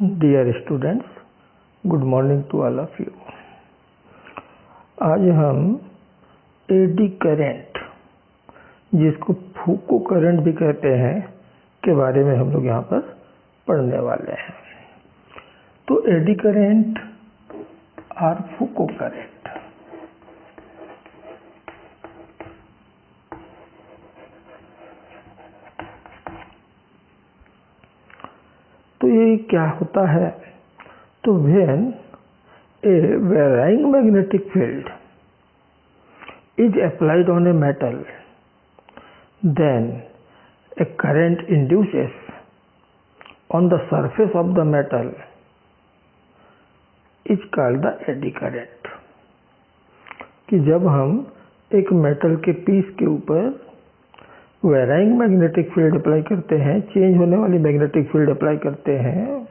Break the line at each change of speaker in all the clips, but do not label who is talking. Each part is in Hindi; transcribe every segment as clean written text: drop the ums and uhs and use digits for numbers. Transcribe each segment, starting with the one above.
Dear students, good morning to all of you. आज हम एडी करंट, जिसको फूको करंट भी कहते हैं, के बारे में हम लोग यहाँ पर पढ़ने वाले हैं। तो एडी करंट और फूको करंट, तो ये क्या होता है? तो when a varying magnetic field is applied on a metal, then a current induces on the surface of the metal is called the eddy current। कि जब हम एक मेटल के पीस के ऊपर वेराइंग मैग्नेटिक फील्ड अप्लाई करते हैं, चेंज होने वाली मैग्नेटिक फील्ड अप्लाई करते हैं,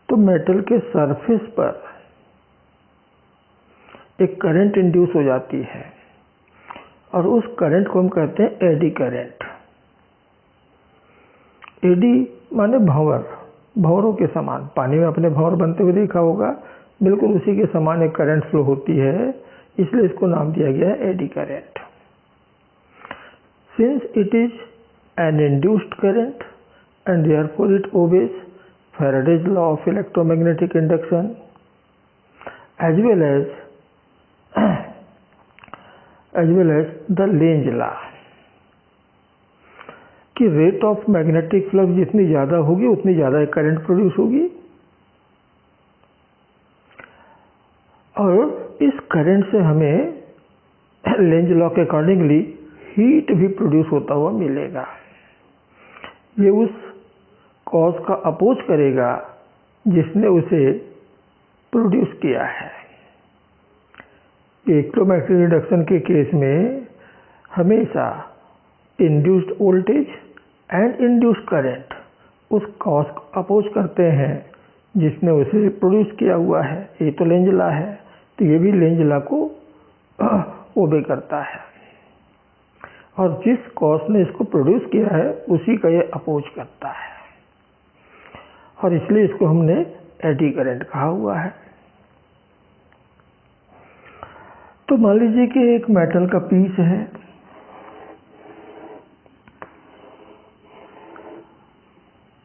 तो मेटल के सरफेस पर एक करंट इंड्यूस हो जाती है और उस करंट को हम कहते हैं एडी करंट। एडी माने भंवर, भंवरों के समान। पानी में अपने भंवर बनते हुए देखा होगा, बिल्कुल उसी के समान एक करंट फ्लो होती है, इसलिए इसको नाम दिया गया है eddy current. Since it is an induced current and therefore it obeys Faraday's law of electromagnetic induction as well as the Lenz law, कि रेट ऑफ मैग्नेटिक फ्लक्स जितनी ज़्यादा होगी उतनी ज़्यादा करंट प्रोड्यूस होगी, और इस करंट से हमें लेंज लॉ के अकॉर्डिंगली हीट भी प्रोड्यूस होता हुआ मिलेगा। ये उस कॉज का अपोज करेगा जिसने उसे प्रोड्यूस किया है। इलेक्ट्रोमैग्नेटिक इंडक्शन के केस में हमेशा induced voltage and induced current उस कॉज को अपोज करते हैं जिसने उसे प्रोड्यूस किया हुआ है। ये तो लेंज लॉ है, तो ये भी लेंज लॉ को ओबे करता है, और जिस कॉज ने इसको प्रोड्यूस किया है उसी का ये अपोज करता है, और इसलिए इसको हमने एडी करंट कहा हुआ है। तो मान लीजिए कि एक मेटल का पीस है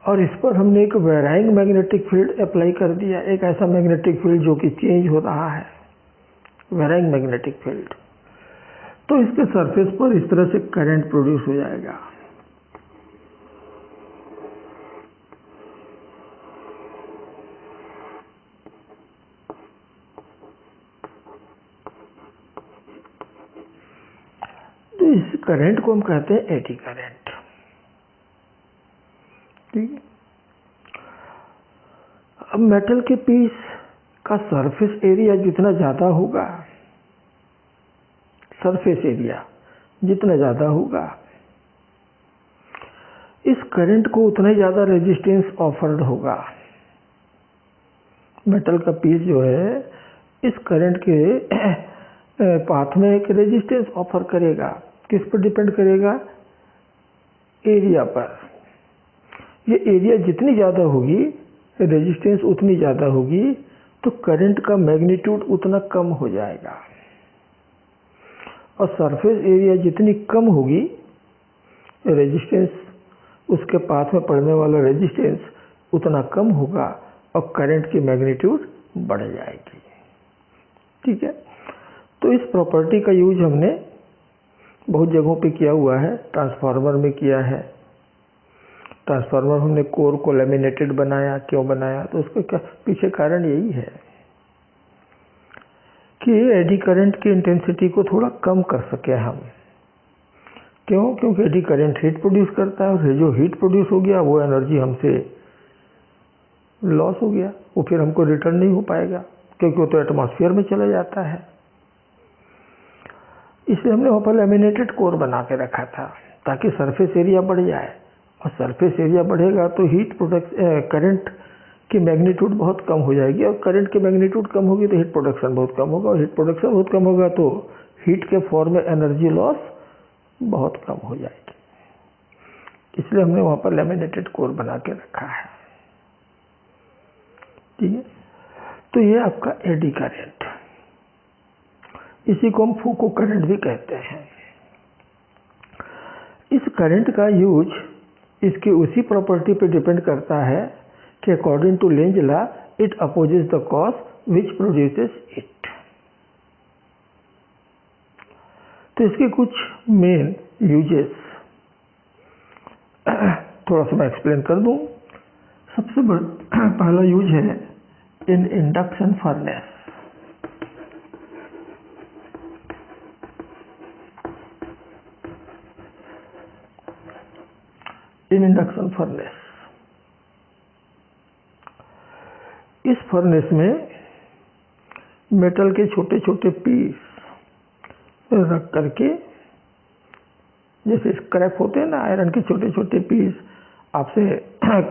और इस पर हमने एक वेराइंग मैग्नेटिक फील्ड अप्लाई कर दिया, एक ऐसा मैग्नेटिक फील्ड जो कि चेंज हो रहा है, वेराइंग मैग्नेटिक फील्ड। तो इसके सरफेस पर इस तरह से करंट प्रोड्यूस हो जाएगा। तो इस करंट को हम कहते हैं एडी करंट। ठीक है। अब मेटल के पीस का सरफेस एरिया जितना ज्यादा होगा, सरफेस एरिया जितना ज़्यादा होगा, इस करंट को उतना ही ज़्यादा रेजिस्टेंस ऑफर्ड होगा। मेटल का पीस जो है इस करंट के पाथ में एक रेजिस्टेंस ऑफर करेगा। किस पर डिपेंड करेगा? एरिया पर। ये एरिया जितनी ज़्यादा होगी, रेजिस्टेंस उतनी ज़्यादा होगी, तो करंट का मैग्नीट्यूड उतना कम हो जाएगा, और सरफेस एरिया जितनी कम होगी, रेजिस्टेंस, उसके पाथ में पड़ने वाला रेजिस्टेंस उतना कम होगा और करंट की मैग्नीट्यूड बढ़ जाएगी। ठीक है। तो इस प्रॉपर्टी का यूज हमने बहुत जगहों पे किया हुआ है। ट्रांसफार्मर में किया है। ट्रांसफार्मर हमने कोर को लैमिनेटेड बनाया। क्यों बनाया? तो उसके पीछे कारण यही है कि एडी करंट की इंटेंसिटी को थोड़ा कम कर सके हम। क्यों? क्योंकि एडी करंट हीट प्रोड्यूस करता है, और जो हीट प्रोड्यूस हो गया वो एनर्जी हमसे लॉस हो गया, वो फिर हमको रिटर्न नहीं हो पाएगा, क्योंकि वो तो एटमॉस्फेयर में चला जाता है। इसलिए हमने वहाँ पर लैमिनेटेड कोर बना के रखा था ताकि सरफेस एरिया बढ़ जाए, और सरफेस एरिया बढ़ेगा तो करंट की मैग्नीट्यूड बहुत कम हो जाएगी, और करंट की मैग्नीट्यूड कम होगी तो हीट प्रोडक्शन बहुत कम होगा, और हीट प्रोडक्शन बहुत कम होगा तो हीट के फॉर्म में एनर्जी लॉस बहुत कम हो जाएगी। इसलिए हमने वहाँ पर लैमिनेटेड कोर बना के रखा है। ठीक है। तो ये आपका एडी करंट, इसी को हम फूको करंट भी कहते हैं। इस करंट का यूज इसकी उसी प्रॉपर्टी पे डिपेंड करता है कि according to Lenz law it opposes the cause which produces it. तो इसके कुछ मेन यूजेस थोड़ा सा मैं एक्सप्लेन कर दूं। सबसे पहला यूज है इन इंडक्शन फर्नेस। इन इंडक्शन फर्नेस, इस फर्नेस में मेटल के छोटे छोटे पीस रख करके, जैसे स्क्रैप होते हैं ना आयरन के छोटे छोटे पीस, आपसे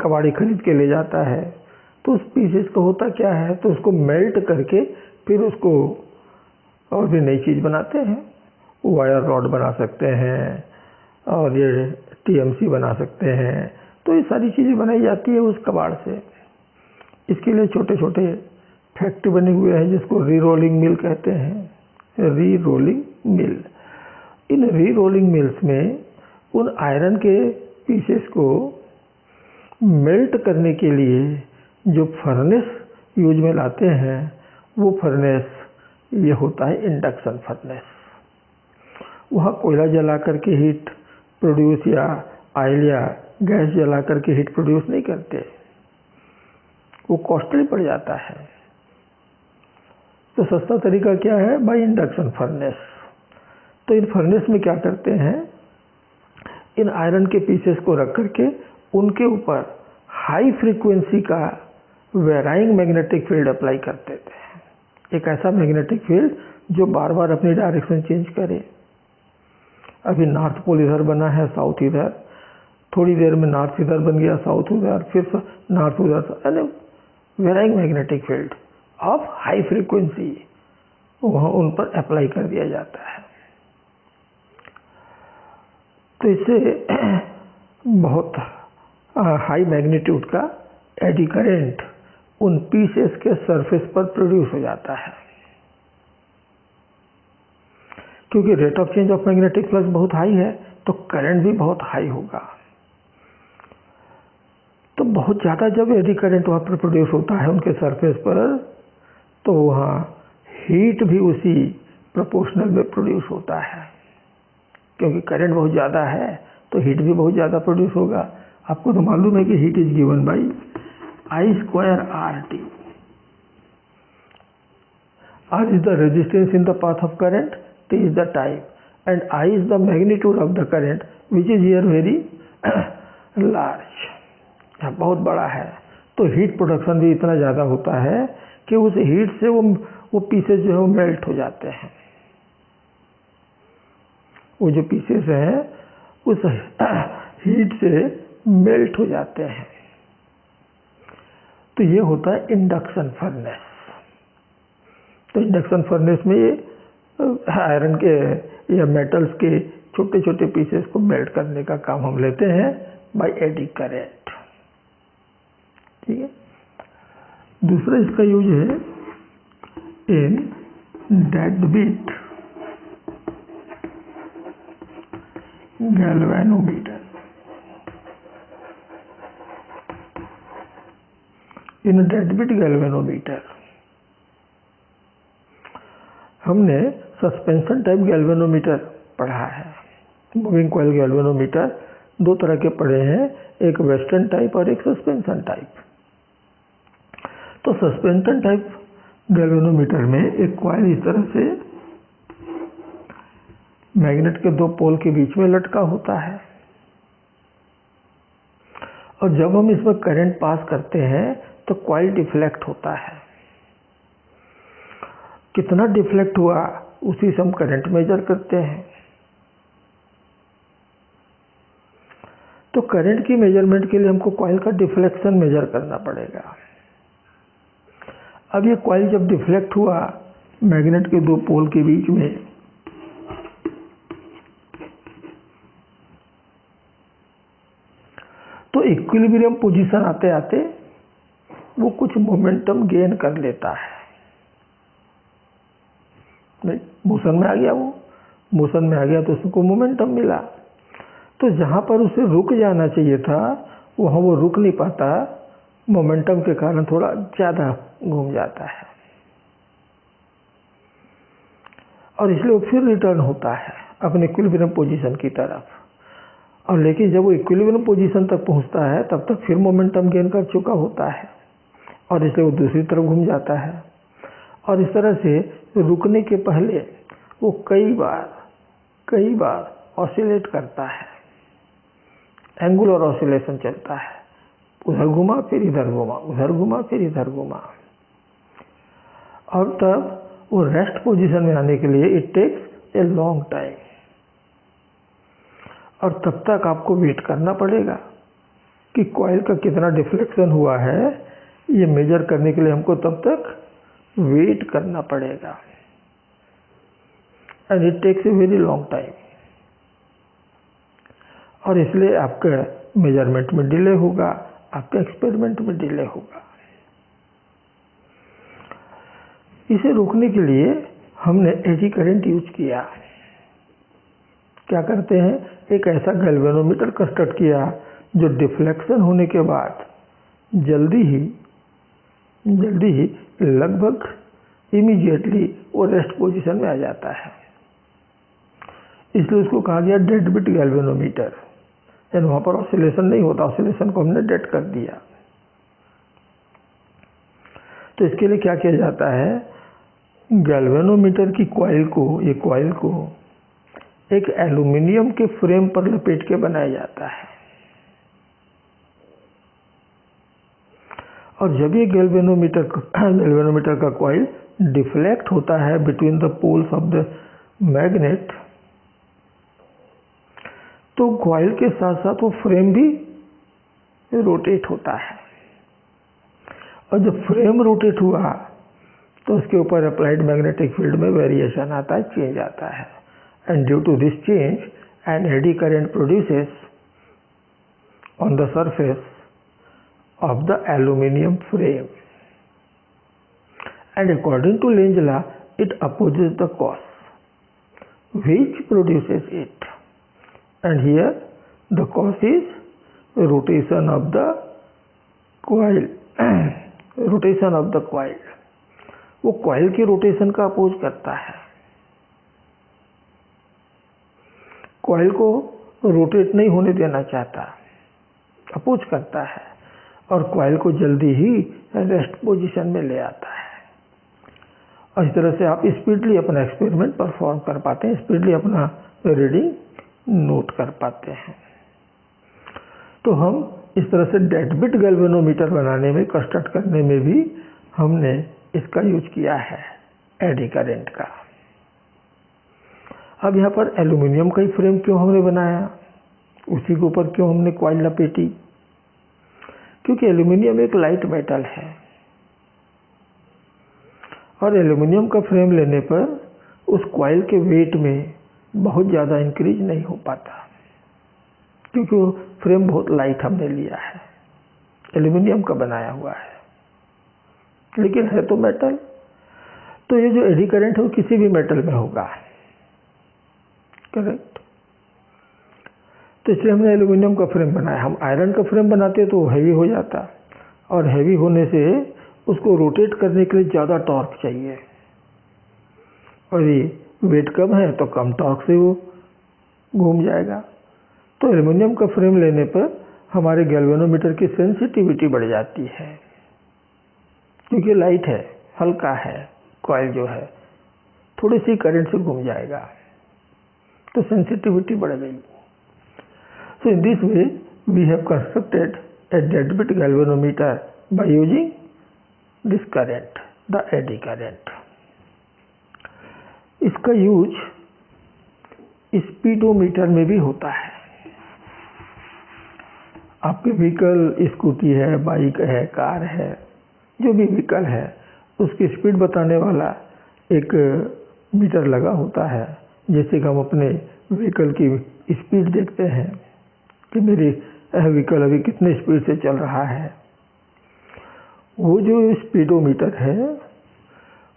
कबाड़ी खरीद के ले जाता है तो उस पीसेस का होता क्या है, तो उसको मेल्ट करके फिर उसको और भी नई चीज़ बनाते हैं। वायर रॉड बना सकते हैं और ये टीएमसी बना सकते हैं। तो ये सारी चीज़ें बनाई जाती है उस कबाड़ से। इसके लिए छोटे छोटे फैक्ट्री बने हुए हैं जिसको री रोलिंग मिल कहते हैं। री रोलिंग मिल, इन री रोलिंग मिल्स में उन आयरन के पीसेस को मेल्ट करने के लिए जो फर्नेस यूज में लाते हैं वो फर्नेस ये होता है इंडक्शन फर्नेस। वहाँ कोयला जला करके हीट प्रोड्यूस या ऑयल या गैस जला करके हीट प्रोड्यूस नहीं करते, वो कॉस्टली पड़ जाता है। तो सस्ता तरीका क्या है, बाय इंडक्शन फर्नेस। तो इन फर्नेस में क्या करते हैं, इन आयरन के पीसेस को रख करके उनके ऊपर हाई फ्रीक्वेंसी का वेराइंग मैग्नेटिक फील्ड अप्लाई कर देते हैं। एक ऐसा मैग्नेटिक फील्ड जो बार बार अपनी डायरेक्शन चेंज करे। अभी नॉर्थ पोल इधर बना है, साउथ इधर, थोड़ी देर में नॉर्थ इधर बन गया, साउथ उधर, फिर नॉर्थ उधर, यानी varying magnetic field of high frequency वहाँ उन पर अप्लाई कर दिया जाता है। तो इससे बहुत हाई मैग्नीट्यूड का एडी करंट उन पीसेस के सरफेस पर प्रोड्यूस हो जाता है। क्योंकि rate of change of magnetic flux बहुत हाई है तो करंट भी बहुत हाई होगा। तो बहुत ज़्यादा जब एडी करंट वहाँ पर प्रोड्यूस होता है उनके सरफेस पर, तो वहाँ हीट भी उसी प्रोपोर्शनल में प्रोड्यूस होता है। क्योंकि करंट बहुत ज़्यादा है तो हीट भी बहुत ज़्यादा प्रोड्यूस होगा। आपको तो मालूम है कि heat is given by I²RT। R is the resistance in the path of current, T is the time, and I is the magnitude of the current which is here very large, बहुत बड़ा है। तो हीट प्रोडक्शन भी इतना ज़्यादा होता है कि उस हीट से वो पीसेस जो है वो मेल्ट हो जाते हैं। वो जो पीसेस हैं उस हीट से मेल्ट हो जाते हैं। तो ये होता है इंडक्शन फर्नेस। तो इंडक्शन फर्नेस में ये आयरन के या मेटल्स के छोटे छोटे पीसेस को मेल्ट करने का काम हम लेते हैं बाय एडी करंट। ठीक है। दूसरा इसका यूज है इन डेडबीट गैल्वेनोमीटर। इन डेडबीट गैल्वेनोमीटर हमने सस्पेंशन टाइप गैल्वेनोमीटर पढ़ा है। मूविंग कॉइल गैल्वेनोमीटर दो तरह के पढ़े हैं, एक वेस्टर्न टाइप और एक सस्पेंशन टाइप। तो सस्पेंशन टाइप गैल्वेनोमीटर में एक कॉइल इस तरह से मैग्नेट के दो पोल के बीच में लटका होता है और जब हम इसमें करंट पास करते हैं तो कॉइल डिफ्लेक्ट होता है। कितना डिफ्लेक्ट हुआ उसी से हम करंट मेजर करते हैं। तो करंट की मेजरमेंट के लिए हमको कॉइल का डिफ्लेक्शन मेजर करना पड़ेगा। अब ये कॉइल जब डिफ्लेक्ट हुआ मैग्नेट के दो पोल के बीच में, तो इक्विलिब्रियम पोजीशन आते आते वो कुछ मोमेंटम गेन कर लेता है। मोशन में आ गया, वो मोशन में आ गया तो उसको मोमेंटम मिला। तो जहाँ पर उसे रुक जाना चाहिए था वहाँ वो रुक नहीं पाता, मोमेंटम के कारण थोड़ा ज़्यादा घूम जाता है और इसलिए वो फिर रिटर्न होता है अपने इक्विलिब्रियम पोजीशन की तरफ। और लेकिन जब वो इक्विलिब्रियम पोजीशन तक पहुंचता है तब तक फिर मोमेंटम गेन कर चुका होता है और इसलिए वो दूसरी तरफ घूम जाता है। और इस तरह से रुकने के पहले वो कई बार ऑसिलेट करता है, एंगुलर ऑसिलेशन चलता है, उधर घुमा फिर इधर घुमा, उधर घुमा फिर इधर घुमा। और तब वो रेस्ट पोजीशन में आने के लिए it takes a long time और तब तक आपको वेट करना पड़ेगा कि कॉइल का कितना डिफ्लेक्शन हुआ है, ये मेजर करने के लिए हमको तब तक वेट करना पड़ेगा and it takes a very long time. और इसलिए आपका मेजरमेंट में डिले होगा, आपके एक्सपेरिमेंट में डिले होगा। इसे रोकने के लिए हमने एडी करंट यूज किया। क्या करते हैं, एक ऐसा गैल्वेनोमीटर कंस्ट्रक्ट किया जो डिफ्लेक्शन होने के बाद जल्दी ही लगभग इमीडिएटली वो रेस्ट पोजीशन में आ जाता है। इसलिए उसको कहा गया डेड बिट गैल्वेनोमीटर। यानी वहाँ पर ऑसिलेशन नहीं होता, ऑसिलेशन को हमने डेड कर दिया। तो इसके लिए क्या किया जाता है, गैल्वेनोमीटर की कॉइल को एक एल्यूमिनियम के फ्रेम पर लपेट के बनाया जाता है। और जब ये गैल्वेनोमीटर का कॉइल डिफ्लेक्ट होता है between the poles of the magnet, तो कॉइल के साथ साथ वो फ्रेम भी रोटेट होता है। और जब फ्रेम रोटेट हुआ तो उसके ऊपर अप्लाइड मैग्नेटिक फील्ड में वेरिएशन आता है, चेंज आता है। And due to this change an eddy current produces on the surface of the aluminum frame, and according to Lenz law it opposes the cause which produces it, and here the cause is rotation of the coil rotation of the coil। वो कॉइल की रोटेशन का अपोज करता है, कॉइल को रोटेट नहीं होने देना चाहता, अपोज करता है और कॉइल को जल्दी ही रेस्ट पोजीशन में ले आता है। और इस तरह से आप स्पीडली अपना एक्सपेरिमेंट परफॉर्म कर पाते हैं, स्पीडली अपना रीडिंग नोट कर पाते हैं। तो हम इस तरह से डेड बिट गैल्वेनोमीटर बनाने में, कंस्ट्रक्ट करने में भी हमने इसका यूज किया है, एडी करंट का। अब यहाँ पर एल्यूमिनियम का ही फ्रेम क्यों हमने बनाया, उसी के ऊपर क्यों हमने कॉइल लपेटी, क्योंकि एल्यूमिनियम एक लाइट मेटल है और एल्यूमिनियम का फ्रेम लेने पर उस कॉइल के वेट में बहुत ज़्यादा इंक्रीज नहीं हो पाता, क्योंकि वो फ्रेम बहुत लाइट हमने लिया है, एल्यूमिनियम का बनाया हुआ है, लेकिन है तो मेटल। तो ये जो एडी करंट है वो किसी भी मेटल में होगा, करेक्ट। तो इसलिए हमने एल्यूमिनियम का फ्रेम बनाया। हम आयरन का फ्रेम बनाते तो हैवी हो जाता और हैवी होने से उसको रोटेट करने के लिए ज़्यादा टॉर्क चाहिए और ये वेट कम है तो कम टॉर्क से वो घूम जाएगा। तो एल्यूमिनियम का फ्रेम लेने पर हमारे गैल्वेनोमीटर की सेंसिटिविटी बढ़ जाती है, क्योंकि लाइट है, हल्का है, कॉइल जो है थोड़ी सी करंट से घूम जाएगा, तो सेंसिटिविटी बढ़ गई। So in this way we have constructed a dead bit galvanometer by using this current, the eddy current। इसका यूज स्पीडोमीटर में भी होता है। आपके व्हीकल स्कूटी है, बाइक है, कार है, जो भी व्हीकल है उसकी स्पीड बताने वाला एक मीटर लगा होता है। जैसे कि हम अपने व्हीकल की स्पीड देखते हैं कि मेरी व्हीकल अभी कितने स्पीड से चल रहा है, वो जो स्पीडोमीटर है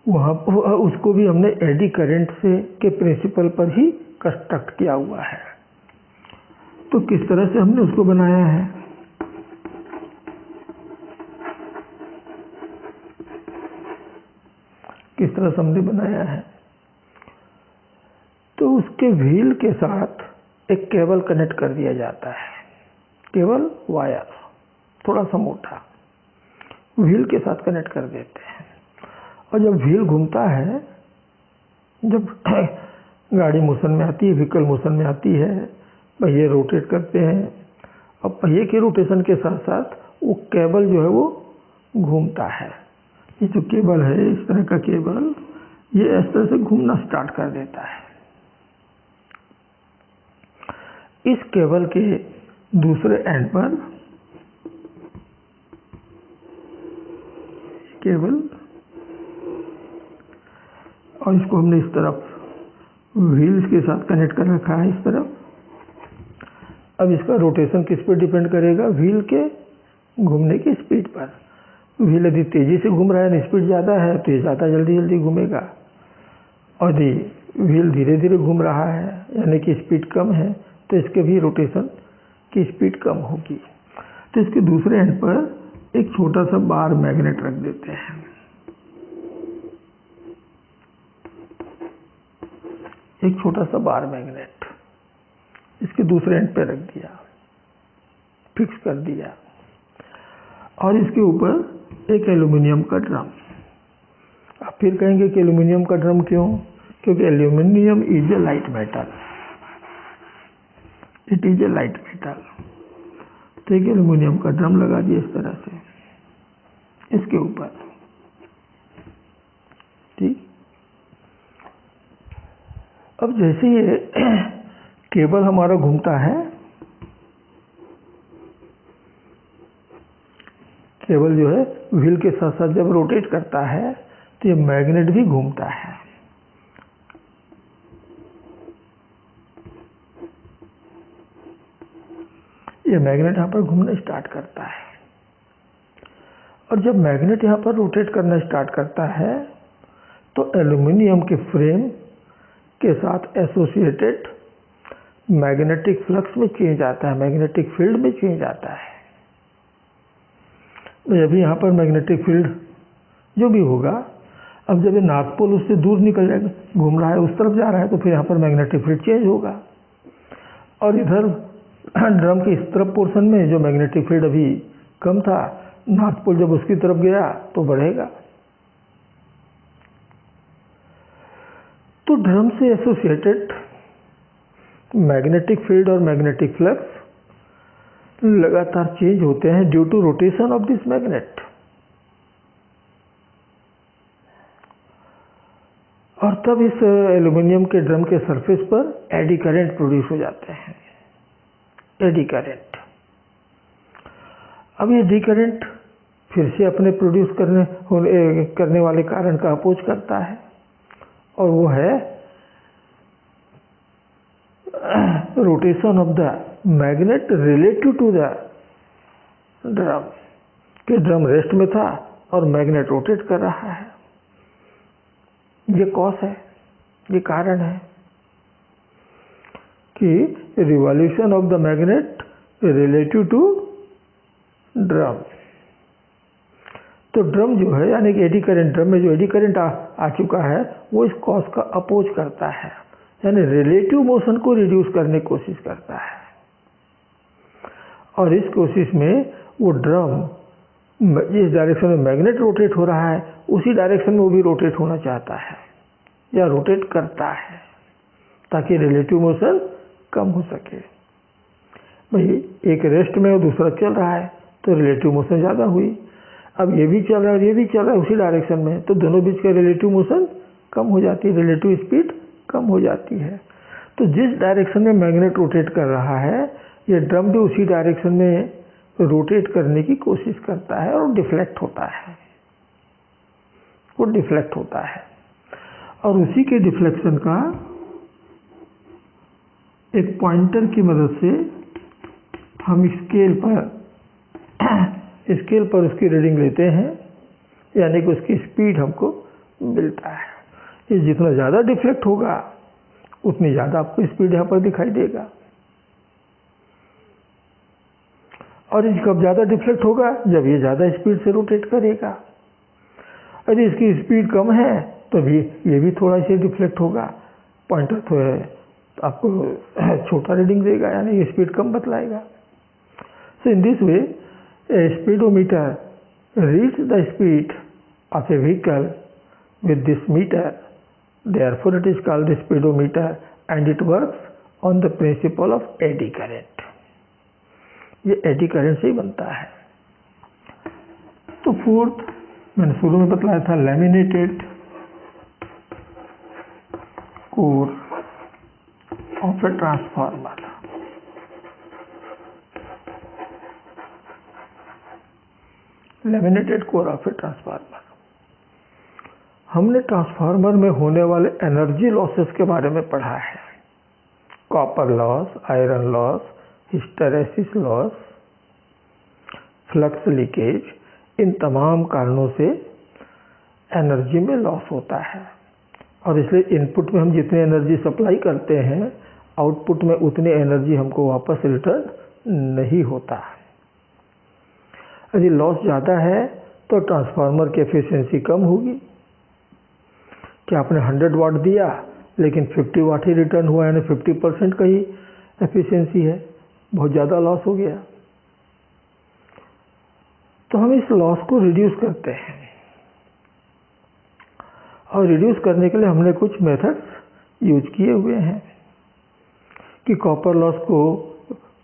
वहाँ उसको भी हमने एडी करंट से के प्रिंसिपल पर ही कंस्ट्रक्ट किया हुआ है। तो किस तरह से हमने उसको बनाया है, किस तरह से हमने बनाया है, तो उसके व्हील के साथ एक केबल कनेक्ट कर दिया जाता है। केबल वायर थोड़ा सा मोटा व्हील के साथ कनेक्ट कर देते हैं, और जब व्हील घूमता है, जब गाड़ी मोशन में आती है, व्हीकल मोशन में आती है, पहिए रोटेट करते हैं, और पहिए के रोटेशन के साथ साथ वो केबल जो है वो घूमता है। ये जो केबल है, इस तरह का केबल, ये इस तरह से घूमना स्टार्ट कर देता है। इस केबल के दूसरे एंड पर केबल, और इसको हमने इस तरफ व्हील्स के साथ कनेक्ट कर रखा है, इस तरफ। अब इसका रोटेशन किस पर डिपेंड करेगा, व्हील के घूमने की स्पीड पर। व्हील यदि तेजी से घूम रहा है, स्पीड ज़्यादा है, तो ये ज़्यादा जल्दी जल्दी घूमेगा, और यदि व्हील धीरे धीरे घूम रहा है, यानी कि स्पीड कम है, तो इसके भी रोटेशन की स्पीड कम होगी। तो इसके दूसरे एंड पर एक छोटा सा बार मैग्नेट रख देते हैं। एक छोटा सा बार मैग्नेट इसके दूसरे एंड पे रख दिया, फिक्स कर दिया, और इसके ऊपर एक एल्यूमिनियम का ड्रम। आप फिर कहेंगे कि एल्यूमिनियम का ड्रम क्यों? क्योंकि aluminium is a light metal, it is a light metal. तो एक एल्यूमिनियम का ड्रम लगा दिया इस तरह से इसके ऊपर, ठीक। अब जैसे ये केबल हमारा घूमता है, केबल जो है व्हील के साथ साथ जब रोटेट करता है, तो ये मैग्नेट भी घूमता है। ये मैग्नेट यहाँ पर घूमना स्टार्ट करता है, और जब मैग्नेट यहाँ पर रोटेट करना स्टार्ट करता है, तो एल्यूमिनियम के फ्रेम के साथ एसोसिएटेड मैग्नेटिक फ्लक्स में चेंज आता है, मैग्नेटिक फील्ड में चेंज आता है। तो अभी यहाँ पर मैग्नेटिक फील्ड जो भी होगा, अब जब ये नॉर्थ पोल उससे दूर निकल जाएगा, घूम रहा है, उस तरफ जा रहा है, तो फिर यहाँ पर मैग्नेटिक फील्ड चेंज होगा, और इधर ड्रम के इस तरफ पोर्शन में जो मैग्नेटिक फील्ड अभी कम था, नॉर्थ पोल जब उसकी तरफ गया तो बढ़ेगा। तो ड्रम से एसोसिएटेड मैग्नेटिक फील्ड और मैग्नेटिक फ्लक्स लगातार चेंज होते हैं due to rotation of this magnet, और तब इस एल्यूमिनियम के ड्रम के सरफेस पर एडी करंट प्रोड्यूस हो जाते हैं, एडी करंट। अब ये एडी करंट फिर से अपने प्रोड्यूस करने वाले कारण का अपोज करता है, और वो है rotation of the magnet relative to the drum, कि ड्रम रेस्ट में था और मैग्नेट रोटेट कर रहा है। ये कॉज है, ये कारण है कि revolution of the magnet relative to drum. तो ड्रम जो है, यानी कि एडी करंट, ड्रम में जो एडी करंट आ चुका है, वो इस कॉज का अपोज करता है, यानी रिलेटिव मोशन को रिड्यूस करने की कोशिश करता है, और इस कोशिश में वो ड्रम जिस डायरेक्शन में मैग्नेट रोटेट हो रहा है, उसी डायरेक्शन में वो भी रोटेट होना चाहता है या रोटेट करता है, ताकि रिलेटिव मोशन कम हो सके। भाई एक रेस्ट में और दूसरा चल रहा है, तो रिलेटिव मोशन ज़्यादा हुई। अब ये भी चल रहा है और ये भी चल रहा है उसी डायरेक्शन में, तो दोनों बीच का रिलेटिव मोशन कम हो जाती है, रिलेटिव स्पीड कम हो जाती है। तो जिस डायरेक्शन में मैग्नेट रोटेट कर रहा है, ये ड्रम भी उसी डायरेक्शन में रोटेट करने की कोशिश करता है, और डिफ्लेक्ट होता है, वो डिफ्लेक्ट होता है। और उसी के डिफ्लेक्शन का एक पॉइंटर की मदद से हम स्केल पर उसकी रीडिंग लेते हैं, यानी कि उसकी स्पीड हमको मिलता है। ये जितना ज़्यादा डिफ्लेक्ट होगा उतनी ज़्यादा आपको स्पीड यहाँ पर दिखाई देगा, और ये कब ज़्यादा डिफ्लेक्ट होगा, जब ये ज़्यादा स्पीड से रोटेट करेगा। यदि इसकी स्पीड कम है तो भी ये भी थोड़ा सा डिफ्लेक्ट होगा, पॉइंटर तो है तो आपको छोटा रीडिंग देगा, यानी स्पीड कम बतलाएगा। So in this way a speedometer reads the speed of a vehicle with this meter, therefore it is called the speedometer, and it works on the principle of eddy current. ये एडी करंट से ही बनता है। तो फोर्थ मैंने शुरू में बतलाया था, laminated core of a transformer. Laminated core of a transformer, हमने ट्रांसफार्मर में होने वाले एनर्जी लॉसेस के बारे में पढ़ा है। Copper loss, iron loss, hysteresis loss, flux leakage, इन तमाम कारणों से एनर्जी में लॉस होता है, और इसलिए इनपुट में हम जितनी एनर्जी सप्लाई करते हैं, आउटपुट में उतनी एनर्जी हमको वापस रिटर्न नहीं होता। यदि लॉस ज़्यादा है तो ट्रांसफार्मर की एफिशिएंसी कम होगी। कि आपने 100 वाट दिया लेकिन 50 वाट ही रिटर्न हुआ, यानी 50% का ही एफिशिएंसी है, बहुत ज़्यादा लॉस हो गया। तो हम इस लॉस को रिड्यूस करते हैं, और रिड्यूस करने के लिए हमने कुछ मेथड्स यूज किए हुए हैं। कि कॉपर लॉस को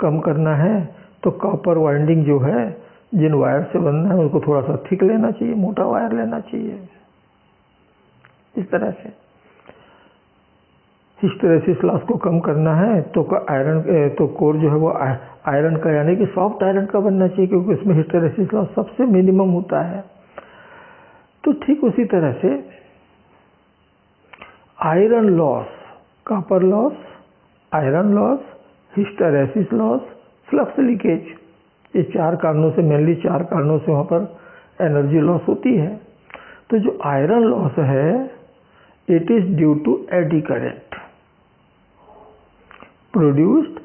कम करना है तो कॉपर वाइंडिंग जो है, जिन वायर से बनना है उसको थोड़ा सा थिक लेना चाहिए, मोटा वायर लेना चाहिए। इस तरह से हिस्टेरेसिस लॉस को कम करना है तो कोर जो है वो आयरन का, यानी कि सॉफ्ट आयरन का बनना चाहिए, क्योंकि उसमें हिस्टेरेसिस लॉस सबसे मिनिमम होता है। तो ठीक उसी तरह से iron loss, copper loss, iron loss, hysteresis loss, flux leakage, ये 4 कारणों से, मेनली 4 कारणों से वहाँ पर एनर्जी लॉस होती है। तो जो आयरन लॉस है, it is due to eddy current produced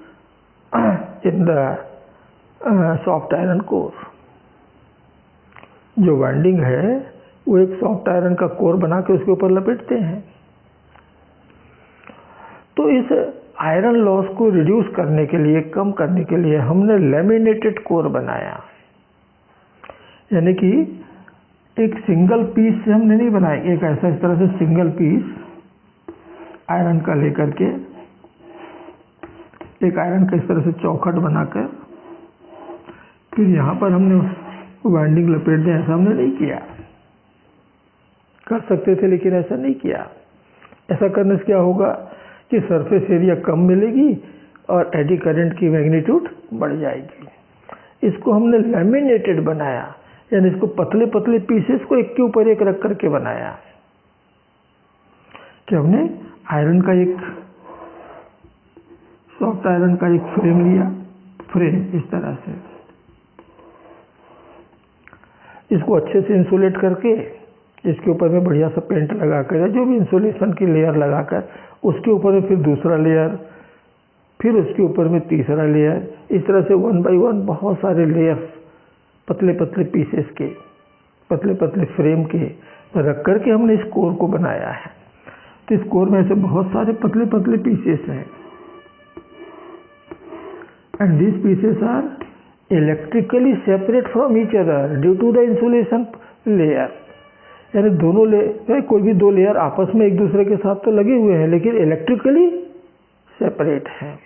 in the soft iron core। जो वाइंडिंग है वो एक सॉफ्ट आयरन का कोर बना के उसके ऊपर लपेटते हैं। तो इस आयरन लॉस को रिड्यूस करने के लिए, कम करने के लिए हमने लैमिनेटेड कोर बनाया, यानी कि एक सिंगल पीस से हमने नहीं बनाया, एक ऐसा इस तरह से सिंगल पीस आयरन का लेकर के, एक आयरन का इस तरह से चौखट बनाकर फिर यहाँ पर हमने वाइंडिंग लपेट दें, ऐसा हमने नहीं किया। कर सकते थे लेकिन ऐसा नहीं किया। ऐसा करने से क्या होगा कि सरफेस एरिया कम मिलेगी और एडी करंट की मैग्नीट्यूड बढ़ जाएगी। इसको हमने लैमिनेटेड बनाया, यानी इसको पतले पतले पीसेस को एक के ऊपर एक रख करके बनाया। कि हमने आयरन का एक, सॉफ्ट आयरन का एक फ्रेम लिया, फ्रेम इस तरह से, इसको अच्छे से इंसुलेट करके इसके ऊपर में बढ़िया सा पेंट लगाकर या जो भी इंसुलेशन की लेयर लगाकर, उसके ऊपर में फिर दूसरा लेयर, फिर उसके ऊपर में तीसरा लेयर, इस तरह से 1 बाय 1 बहुत सारे लेयर्स पतले पतले पीसेस के, पतले पतले फ्रेम के रख करके हमने इस कोर को बनाया है। तो इस कोर में से बहुत सारे पतले पतले पीसेस हैं, and this pieces are electrically separate from each other due to the insulation layer. यानी दोनों कोई भी 2 लेयर आपस में एक दूसरे के साथ तो लगे हुए हैं, लेकिन इलेक्ट्रिकली सेपरेट हैं।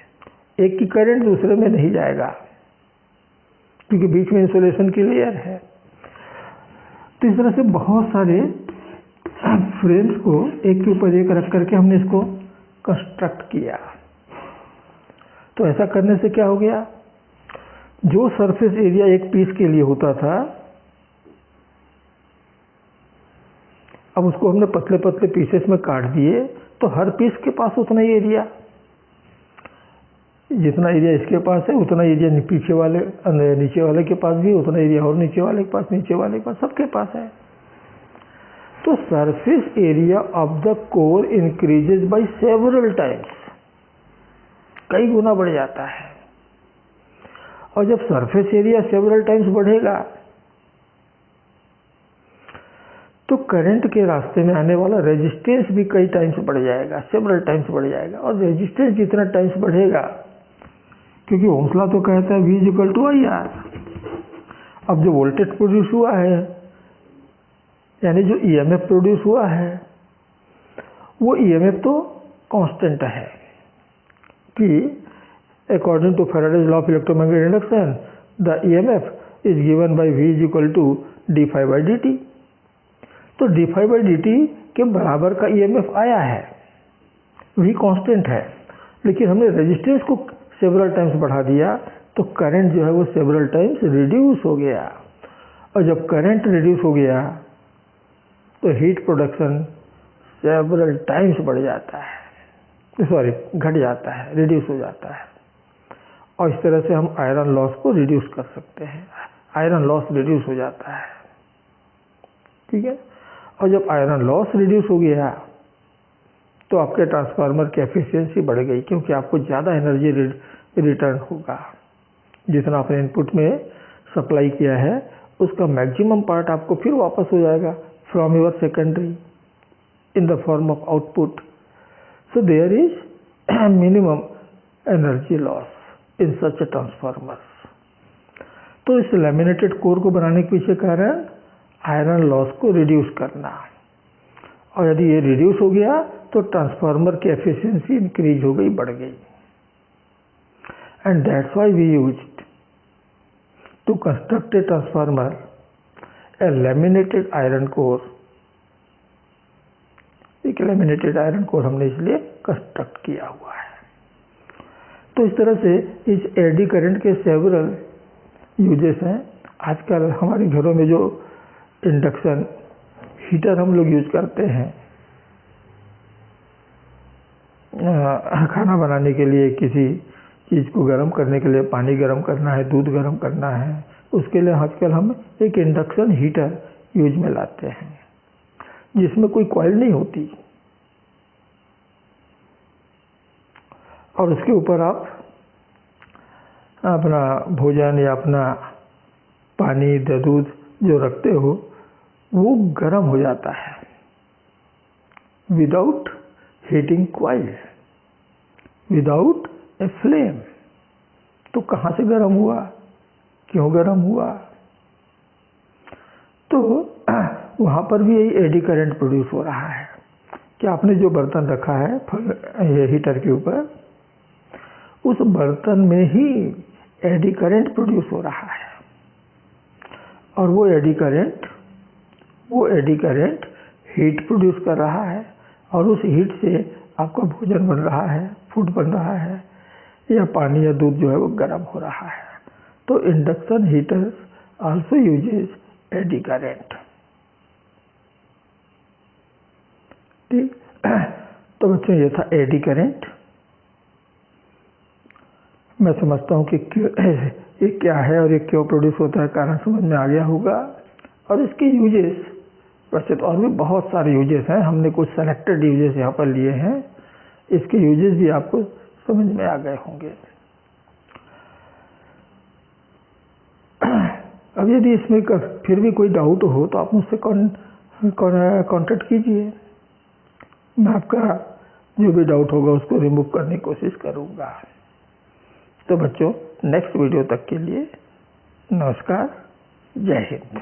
एक की करंट दूसरे में नहीं जाएगा क्योंकि बीच में इंसुलेशन की लेयर है। तो इस तरह से बहुत सारे फ्रेम्स को एक के ऊपर एक रख करके हमने इसको कंस्ट्रक्ट किया। तो ऐसा करने से क्या हो गया, जो सरफेस एरिया एक पीस के लिए होता था, अब उसको हमने पतले पतले पीसेस में काट दिए, तो हर पीस के पास उतना ही एरिया, जितना एरिया इसके पास है उतना एरिया नीचे वाले के पास भी, उतना एरिया और नीचे वाले के पास, नीचे वाले के पास, सबके पास है। तो surface area of the core increases by several times, कई गुना बढ़ जाता है। और जब सरफेस एरिया सेवरल टाइम्स बढ़ेगा तो करंट के रास्ते में आने वाला रेजिस्टेंस भी कई टाइम्स बढ़ जाएगा, सेवरल टाइम्स बढ़ जाएगा। और रेजिस्टेंस जितना टाइम्स बढ़ेगा, क्योंकि ओम्स लॉ तो कहता है V=IR। अब जो वोल्टेज प्रोड्यूस हुआ है, यानी जो EMF प्रोड्यूस हुआ है, वो EMF तो कांस्टेंट है कि according to Faraday's law of electromagnetic induction the EMF is given by V=dϕ/dt। तो dϕ/dt के बराबर का EMF आया है, V कांस्टेंट है, लेकिन हमने रेजिस्टेंस को सेवरल टाइम्स बढ़ा दिया तो करंट जो है वो सेवरल टाइम्स रिड्यूस हो गया। और जब करंट रिड्यूस हो गया तो हीट प्रोडक्शन सेवरल टाइम्स बढ़ जाता है, घट जाता है, रिड्यूस हो जाता है। और इस तरह से हम आयरन लॉस को रिड्यूस कर सकते हैं। आयरन लॉस रिड्यूस हो जाता है, ठीक है। और जब आयरन लॉस रिड्यूस हो गया तो आपके ट्रांसफार्मर की एफिशिएंसी बढ़ गई, क्योंकि आपको ज़्यादा एनर्जी रिटर्न होगा। जितना आपने इनपुट में सप्लाई किया है उसका मैक्सिमम पार्ट आपको फिर वापस हो जाएगा from your secondary in the form of output. So there is minimum energy loss in such a transformer. तो इस लैमिनेटेड कोर को बनाने के पीछे कारण आयरन लॉस को रिड्यूस करना। और यदि ये रिड्यूस हो गया तो ट्रांसफार्मर की एफिशिएंसी इंक्रीज हो गई, बढ़ गई। And that's why we used to construct a transformer a laminated iron core. एक लैमिनेटेड आयरन कोर हमने इसलिए कंस्ट्रक्ट किया हुआ है। तो इस तरह से इस एडी करंट के सेवरल यूजेस हैं। आजकल हमारे घरों में जो इंडक्शन हीटर हम लोग यूज करते हैं, खाना बनाने के लिए, किसी चीज़ को गर्म करने के लिए, पानी गर्म करना है, दूध गर्म करना है, उसके लिए आजकल हम एक इंडक्शन हीटर यूज में लाते हैं जिसमें कोई कॉइल नहीं होती, और उसके ऊपर आप अपना भोजन या अपना पानी, दूध जो रखते हो वो गर्म हो जाता है without heating coil, without a flame. तो कहाँ से गर्म हुआ, क्यों गर्म हुआ? तो वहाँ पर भी यही एडी करंट प्रोड्यूस हो रहा है कि आपने जो बर्तन रखा है हीटर के ऊपर, उस बर्तन में ही एडी करंट प्रोड्यूस हो रहा है। और वो एडी करंट हीट प्रोड्यूस कर रहा है, और उस हीट से आपका भोजन बन रहा है, फूड बन रहा है, या पानी या दूध जो है वो गर्म हो रहा है। तो induction heaters also uses eddy current. ठीक, तो बच्चों ये था एडी करंट। मैं समझता हूँ कि ये क्या है और ये क्यों प्रोड्यूस होता है, कारण समझ में आ गया होगा। और इसके यूजेस, वैसे तो और भी बहुत सारे यूजेस हैं, हमने कुछ सेलेक्टेड यूजेस यहाँ पर लिए हैं। इसके यूजेस भी आपको समझ में आ गए होंगे। अब यदि इसमें फिर भी कोई डाउट हो तो आप मुझसे कांटेक्ट कीजिए, मैं आपका जो भी डाउट होगा उसको रिमूव करने की कोशिश करूँगा। तो बच्चों, नेक्स्ट वीडियो तक के लिए नमस्कार, जय हिंद।